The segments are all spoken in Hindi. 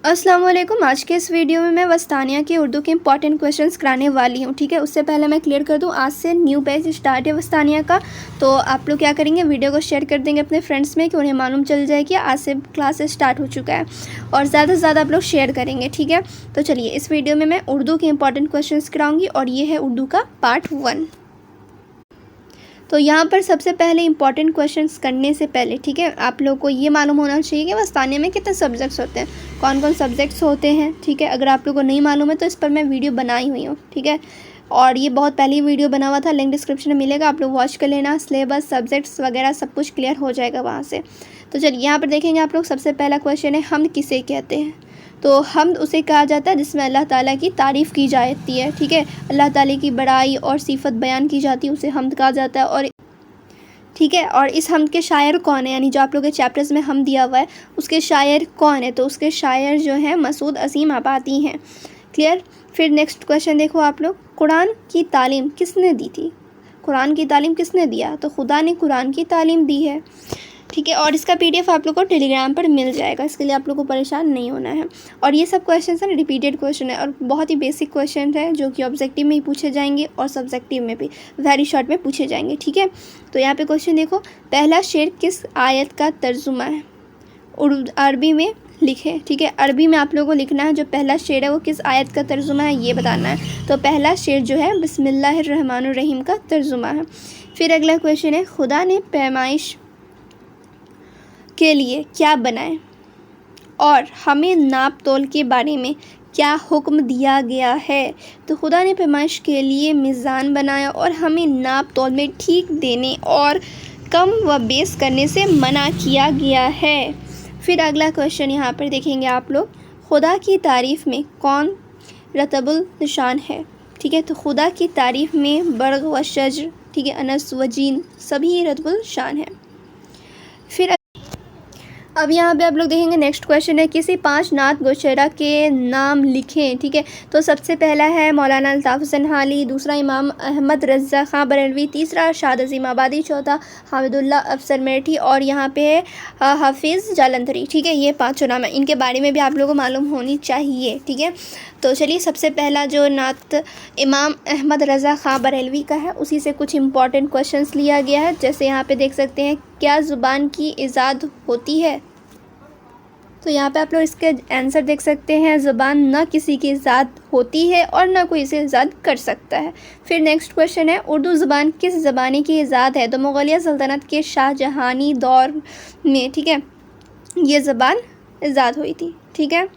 अस्सलाम वालेकुम। आज के इस वीडियो में मैं वस्तानिया के उर्दू के इंपॉर्टेंट क्वेश्चंस कराने वाली हूँ। ठीक है, उससे पहले मैं क्लियर कर दूँ, आज से न्यू बैच स्टार्ट है वस्तानिया का। तो आप लोग क्या करेंगे, वीडियो को शेयर कर देंगे अपने फ्रेंड्स में कि उन्हें मालूम चल जाए कि आज से क्लास स्टार्ट हो चुका है, और ज़्यादा से ज़्यादा आप लोग शेयर करेंगे। ठीक है, तो चलिए इस वीडियो में मैं उर्दू के इंपॉर्टेंट क्वेश्चन कराऊँगी, और ये है उर्दू का पार्ट 1। तो यहाँ पर सबसे पहले इंपॉर्टेंट क्वेश्चंस करने से पहले, ठीक है, आप लोग को ये मालूम होना चाहिए कि वस्तानिया में कितने सब्जेक्ट्स होते हैं, कौन कौन सब्जेक्ट्स होते हैं। ठीक है, अगर आप लोग को नहीं मालूम है तो इस पर मैं वीडियो बनाई हुई हूँ। ठीक है, और ये बहुत पहले वीडियो बना हुआ था, लिंक डिस्क्रिप्शन में मिलेगा, आप लोग वॉच कर लेना। सिलेबस, सब्जेक्ट्स वगैरह सब कुछ क्लियर हो जाएगा वहाँ से। तो चलिए यहाँ पर देखेंगे आप लोग, सबसे पहला क्वेश्चन है, हमद किसे कहते हैं। तो हमद उसे कहा जाता है जिसमें अल्लाह ताला की तारीफ़ की जाती है। ठीक है, अल्लाह ताला की बड़ाई और सिफत बयान की जाती है, उसे हमद कहा जाता है। और ठीक है, और इस हमद के शायर कौन है, यानी जो आप लोगों के चैप्टर्स में हम दिया हुआ है उसके शायर कौन है, तो उसके शायर जो हैं मसूद असीम आबादी हैं। क्लियर। फिर नेक्स्ट क्वेश्चन देखो आप लोग, कुरान की तालीम किसने दी थी। कुरान की तालीम किसने दिया, तो खुदा ने कुरान की तालीम दी है। ठीक है, और इसका PDF आप लोग को टेलीग्राम पर मिल जाएगा, इसके लिए आप लोग को परेशान नहीं होना है। और ये सब क्वेश्चन है रिपीटेड क्वेश्चन है, और बहुत ही बेसिक क्वेश्चन है जो कि ऑब्जेक्टिव में ही पूछे जाएंगे और सब्जेक्टिव में भी वेरी शॉर्ट में पूछे जाएंगे। ठीक है, तो यहाँ पे क्वेश्चन देखो, पहला शेर किस आयत का तर्जुमा है, अरबी में लिखे। ठीक है, अरबी में आप लोगों को लिखना है, जो पहला शेर है वो किस आयत का तर्जुमा है ये बताना है। तो पहला शेर जो है बिस्मिल्लाहिर्रहमानिर्रहीम का तर्जुमा है। फिर अगला क्वेश्चन है, खुदा ने पैमाइश के लिए क्या बनाए और हमें नाप तोल के बारे में क्या हुक्म दिया गया है। तो खुदा ने पैमाइश के लिए मीज़ान बनाया और हमें नाप तोल में ठीक देने और कम व बेस करने से मना किया गया है। फिर अगला क्वेश्चन यहाँ पर देखेंगे आप लोग, खुदा की तारीफ़ में कौन रतबुल निशान है। ठीक है, तो खुदा की तारीफ़ में बर्ग व शज्र, ठीक है, अनस व जीन सभी रतबुल शान है। फिर अब यहाँ पे आप लोग देखेंगे नेक्स्ट क्वेश्चन है, किसी 5 नात गोशरा के नाम लिखें। ठीक है, तो सबसे पहला है मौलाना अल्ताफ़ हुसैन हाली, दूसरा इमाम अहमद रज़ा ख़ां बरेलवी, तीसरा शाद अज़ीम आबादी, चौथा हामिदुल्लाह अफसर मेठी, और यहाँ पे है हाफिज़ जालंधरी। ठीक है, ये 5 नाम है, इनके बारे में भी आप लोगों को मालूम होनी चाहिए। ठीक है, तो चलिए सबसे पहला जो नात इमाम अहमद रज़ा ख़ां बरेलवी का है, उसी से कुछ इंपॉर्टेंट क्वेश्चंस लिया गया है। जैसे यहाँ पे देख सकते हैं, क्या ज़ुबान की इजाद होती है। तो यहाँ पे आप लोग इसके आंसर देख सकते हैं, ज़ुबान ना किसी की इजाद होती है और ना कोई इसे इजाद कर सकता है। फिर नेक्स्ट क्वेश्चन है, उर्दू ज़ुबान किस ज़बानी की इजाद है। तो मुग़लिया सल्तनत के शाहजहानी दौर में, ठीक है, ये ज़बान इजाद हुई थी। ठीक है,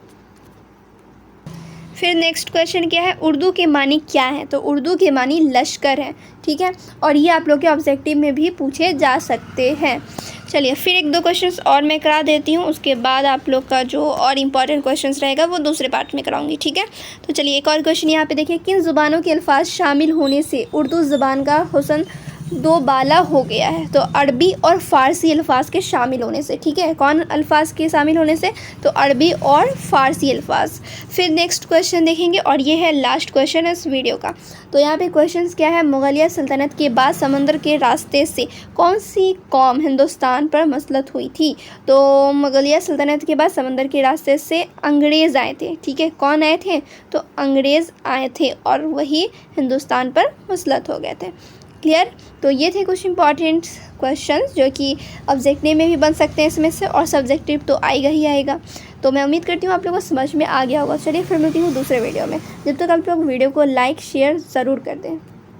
फिर नेक्स्ट क्वेश्चन क्या है, उर्दू के मानी क्या है। तो उर्दू के मानी लश्कर है। ठीक है, और ये आप लोग के ऑब्जेक्टिव में भी पूछे जा सकते हैं। चलिए फिर 1-2 क्वेश्चंस और मैं करा देती हूँ, उसके बाद आप लोग का जो और इम्पॉर्टेंट क्वेश्चंस रहेगा वो दूसरे पार्ट में कराऊंगी। ठीक है, तो चलिए एक और क्वेश्चन यहाँ पे देखिए, किन ज़ुबानों के अल्फाज शामिल होने से उर्दू ज़ुबान का हुस्न दो बाला हो गया है। तो अरबी और फ़ारसी अल्फाज के शामिल होने से। ठीक है, कौन अल्फाज के शामिल होने से, तो अरबी और फ़ारसी अल्फाज। फिर नेक्स्ट क्वेश्चन देखेंगे, और ये है लास्ट क्वेश्चन है इस वीडियो का। तो यहाँ पे क्वेश्चंस क्या है, मुग़लिया सल्तनत के बाद समंदर के रास्ते से कौन सी कौम हिंदुस्तान पर मसलत हुई थी। तो मुग़लिया सल्तनत के बाद समंदर के रास्ते से अंग्रेज़ आए थे। ठीक है, कौन आए थे, तो अंग्रेज़ आए थे और वही हिंदुस्तान पर मसलत हो गए थे। क्लियर। तो ये थे कुछ इंपॉर्टेंट क्वेश्चंस जो कि ऑब्जेक्टिव में भी बन सकते हैं इसमें से, और सब्जेक्टिव तो आएगा ही आएगा। तो मैं उम्मीद करती हूँ आप लोगों को समझ में आ गया होगा। चलिए फिर मिलती हूँ दूसरे वीडियो में, जब तक आप लोग वीडियो को लाइक शेयर ज़रूर कर दें।